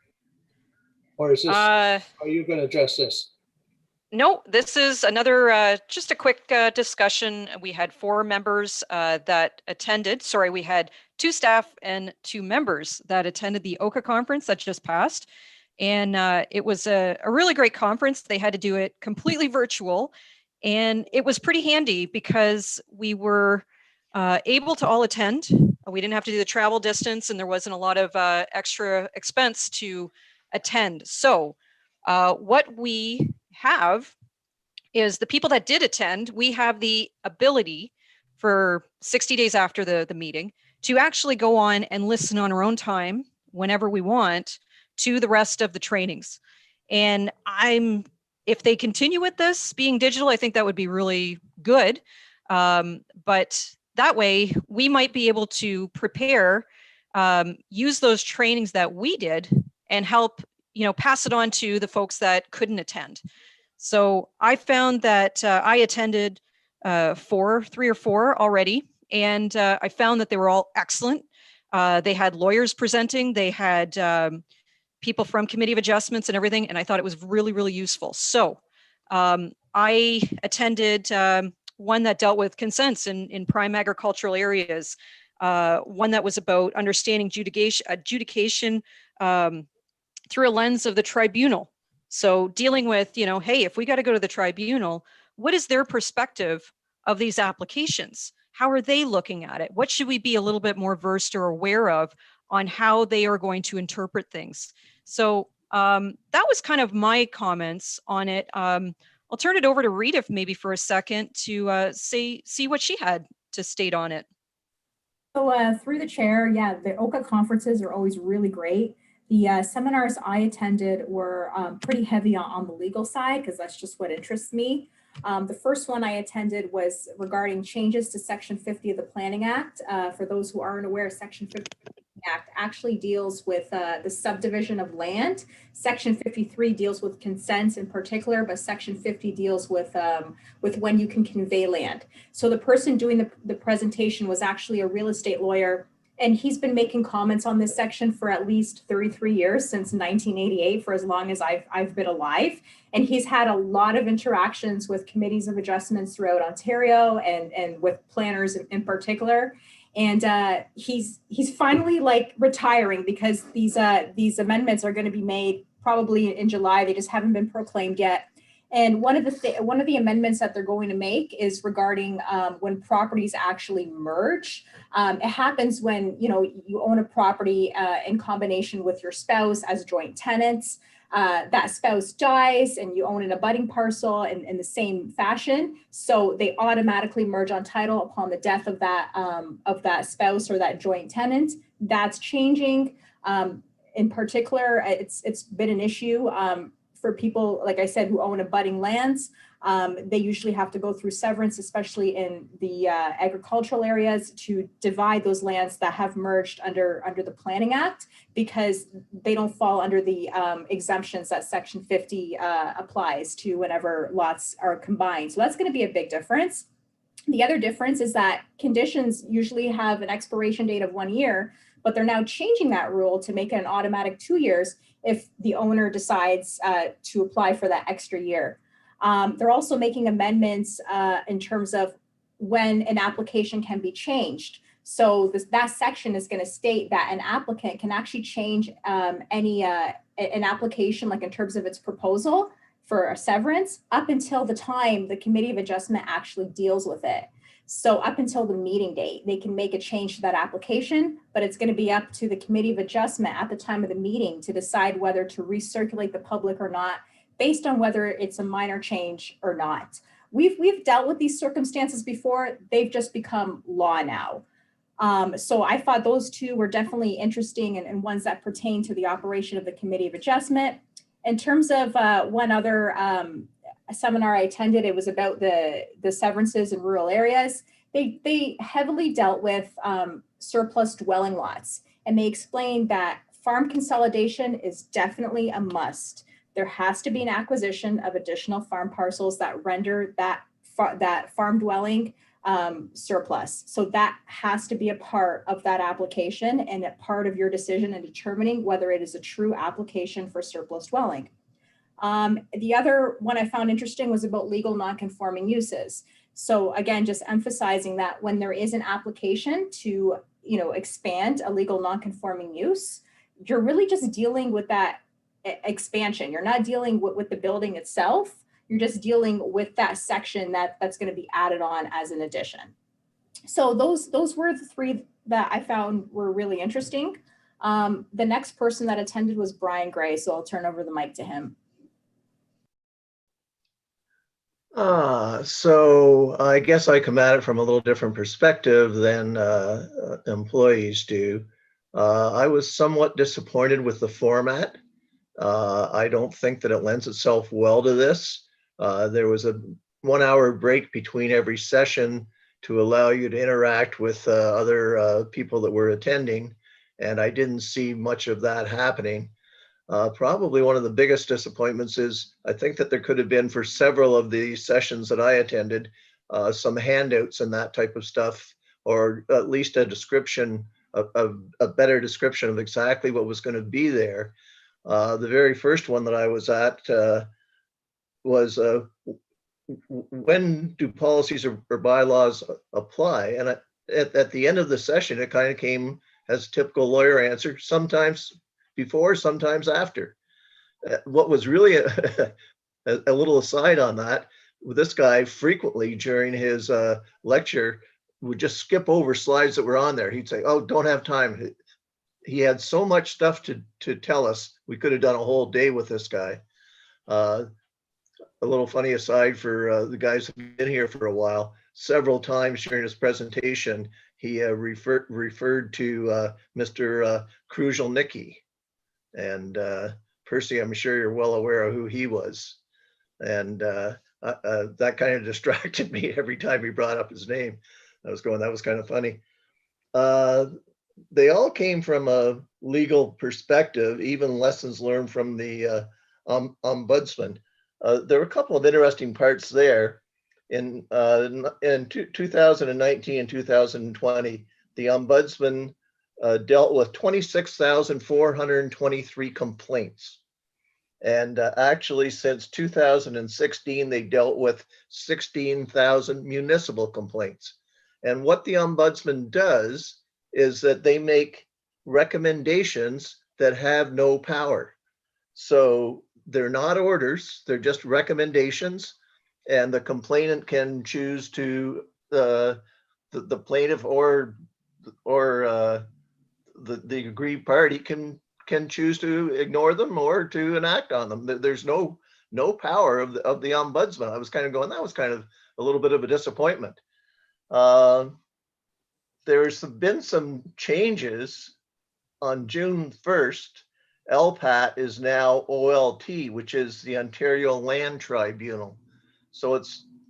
Or is this, are you going to address this? No, this is another, just a quick discussion. We had 4 members that attended. Sorry, we had 2 staff and 2 members that attended the OCA conference that just passed. And it was a really great conference. They had to do it completely virtual. And it was pretty handy because we were able to all attend. We didn't have to do the travel distance, and there wasn't a lot of extra expense to attend. So what we have is the people that did attend, we have the ability for 60 days after the meeting to actually go on and listen on our own time whenever we want to the rest of the trainings. And if they continue with this being digital, I think that would be really good. But that way we might be able to prepare, use those trainings that we did and help, pass it on to the folks that couldn't attend. So I found that I attended 3 or 4 already, and I found that they were all excellent. They had lawyers presenting, they had people from Committee of Adjustments and everything, and I thought it was really, really useful. So I attended one that dealt with consents in prime agricultural areas, one that was about understanding adjudication through a lens of the tribunal. So dealing with, hey, if we got to go to the tribunal, what is their perspective of these applications? How are they looking at it? What should we be a little bit more versed or aware of on how they are going to interpret things? So that was kind of my comments on it. I'll turn it over to Rita maybe for a second to see what she had to state on it. So through the chair, yeah, the OCA conferences are always really great. The seminars I attended were pretty heavy on the legal side because that's just what interests me. The first one I attended was regarding changes to Section 50 of the Planning Act. For those who aren't aware, Section 50 of the Planning Act actually deals with the subdivision of land. Section 53 deals with consents in particular, but Section 50 deals with when you can convey land. So the person doing the presentation was actually a real estate lawyer, and he's been making comments on this section for at least 33 years, since 1988, for as long as I've been alive. And he's had a lot of interactions with committees of adjustments throughout Ontario and with planners in particular. And he's finally retiring because these amendments are going to be made probably in July. They just haven't been proclaimed yet. And one of the amendments that they're going to make is regarding when properties actually merge. It happens when you own a property in combination with your spouse as joint tenants. That spouse dies and you own an abutting parcel in the same fashion. So they automatically merge on title upon the death of that spouse or that joint tenant. That's changing. In particular, it's been an issue for people, like I said, who own abutting lands. They usually have to go through severance, especially in the agricultural areas, to divide those lands that have merged under the Planning Act, because they don't fall under the exemptions that Section 50 applies to whenever lots are combined. So that's going to be a big difference. The other difference is that conditions usually have an expiration date of 1 year, but they're now changing that rule to make it an automatic 2 years if the owner decides to apply for that extra year. They're also making amendments in terms of when an application can be changed. So that section is going to state that an applicant can actually change an application, like in terms of its proposal for a severance, up until the time the Committee of Adjustment actually deals with it. So up until the meeting date, they can make a change to that application, but it's going to be up to the Committee of Adjustment at the time of the meeting to decide whether to recirculate the public or not, based on whether it's a minor change or not. We've dealt with these circumstances before. They've just become law now. So I thought those two were definitely interesting and ones that pertain to the operation of the Committee of Adjustment. In terms of one other seminar I attended, it was about the severances in rural areas. They heavily dealt with surplus dwelling lots, and they explained that farm consolidation is definitely a must. there has to be an acquisition of additional farm parcels that render that farm dwelling surplus. So that has to be a part of that application and a part of your decision in determining whether it is a true application for surplus dwelling. The other one I found interesting was about legal non-conforming uses. So again, just emphasizing that when there is an application to, expand a legal non-conforming use, you're really just dealing with that expansion. You're not dealing with the building itself. You're just dealing with that section that's going to be added on as an addition. So those were the three that I found were really interesting. The next person that attended was Brian Gray, so I'll turn over the mic to him. So I guess I come at it from a little different perspective than employees do. I was somewhat disappointed with the format. I don't think that it lends itself well to this. There was a 1 hour break between every session to allow you to interact with other people that were attending, and I didn't see much of that happening. Probably one of the biggest disappointments is I think that there could have been, for several of the sessions that I attended, some handouts and that type of stuff, or at least a description of a better description of exactly what was going to be there. The very first one that I was at was when do policies or bylaws apply? And at the end of the session, it kind of came as a typical lawyer answer, sometimes before, sometimes after. What was really a little aside on that, this guy frequently during his lecture would just skip over slides that were on there. He'd say, oh, don't have time. He had so much stuff to tell us. We could have done a whole day with this guy. A little funny aside for the guys who've been here for a while, several times during his presentation, he referred to Mr. Kruzhelnicki. And Percy, I'm sure you're well aware of who he was. And that kind of distracted me every time he brought up his name. I was going, that was kind of funny. They all came from a legal perspective, even lessons learned from the ombudsman. There were a couple of interesting parts there. In 2019 and 2020, the ombudsman dealt with 26,423 complaints. And actually, since 2016, they dealt with 16,000 municipal complaints. And what the ombudsman does is that they make recommendations that have no power. So they're not orders, they're just recommendations. And the complainant can choose to, the plaintiff or the aggrieved party can choose to ignore them or to enact on them. There's no power of the ombudsman. I was kind of going, that was kind of a little bit of a disappointment. There's been some changes. On June 1st, LPAT is now OLT, which is the Ontario Land Tribunal. So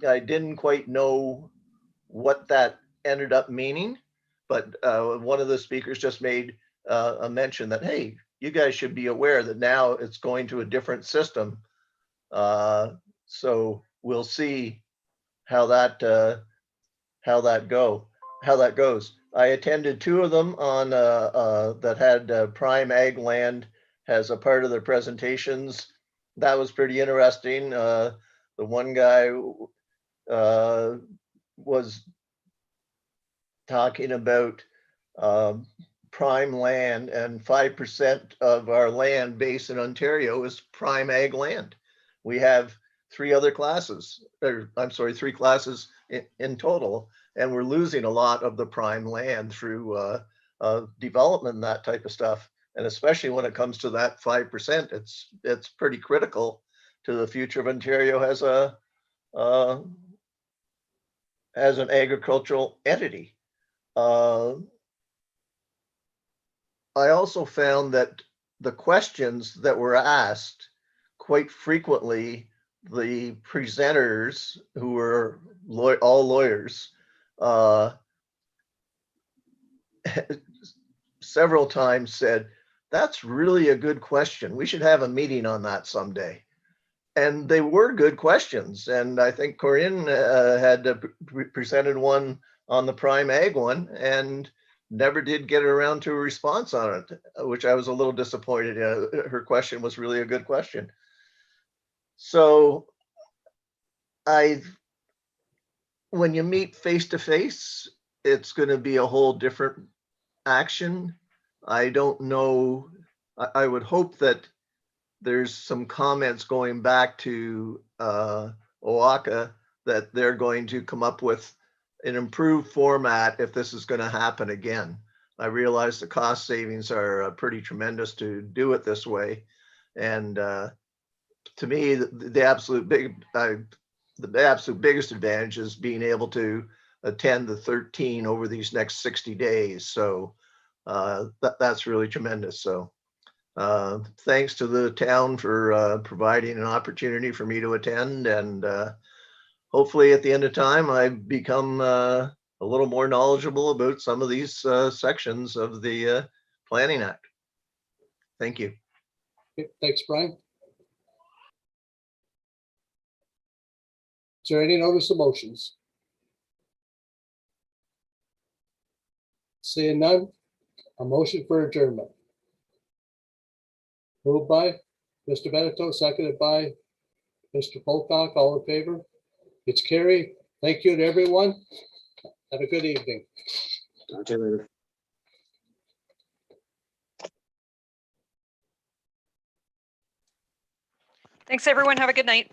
I didn't quite know what that ended up meaning, but one of the speakers just made a mention that, hey, you guys should be aware that now it's going to a different system. So we'll see how that goes. I attended two of them on that had prime ag land as a part of their presentations. That was pretty interesting. The one guy was talking about prime land, and 5% of our land base in Ontario is prime ag land. We have three classes in total, and we're losing a lot of the prime land through development and that type of stuff. And especially when it comes to that 5%, it's pretty critical to the future of Ontario as an agricultural entity. I also found that the questions that were asked, quite frequently, the presenters, who were all lawyers, several times said, That's really a good question. We should have a meeting on that someday. And they were good questions. And I think Corinne had presented one on the prime ag one and never did get around to a response on it, which I was a little disappointed. Her question was really a good question. So when you meet face to face, it's going to be a whole different action. I don't know. I would hope that there's some comments going back to OACA that they're going to come up with an improved format if this is going to happen again. I realize the cost savings are pretty tremendous to do it this way. And to me, the absolute biggest advantage is being able to attend the 13 over these next 60 days. So that's really tremendous. So thanks to the town for providing an opportunity for me to attend, and hopefully at the end of time I become a little more knowledgeable about some of these sections of the Planning Act. Thank you. Okay, thanks, Brian. Is there any notice of motions? Seeing none, a motion for adjournment. Moved by Mr. Beneteau, seconded by Mr. Pocock. All in favor? It's carried. Thank you to everyone. Have a good evening. Talk to you later. Thanks, everyone. Have a good night.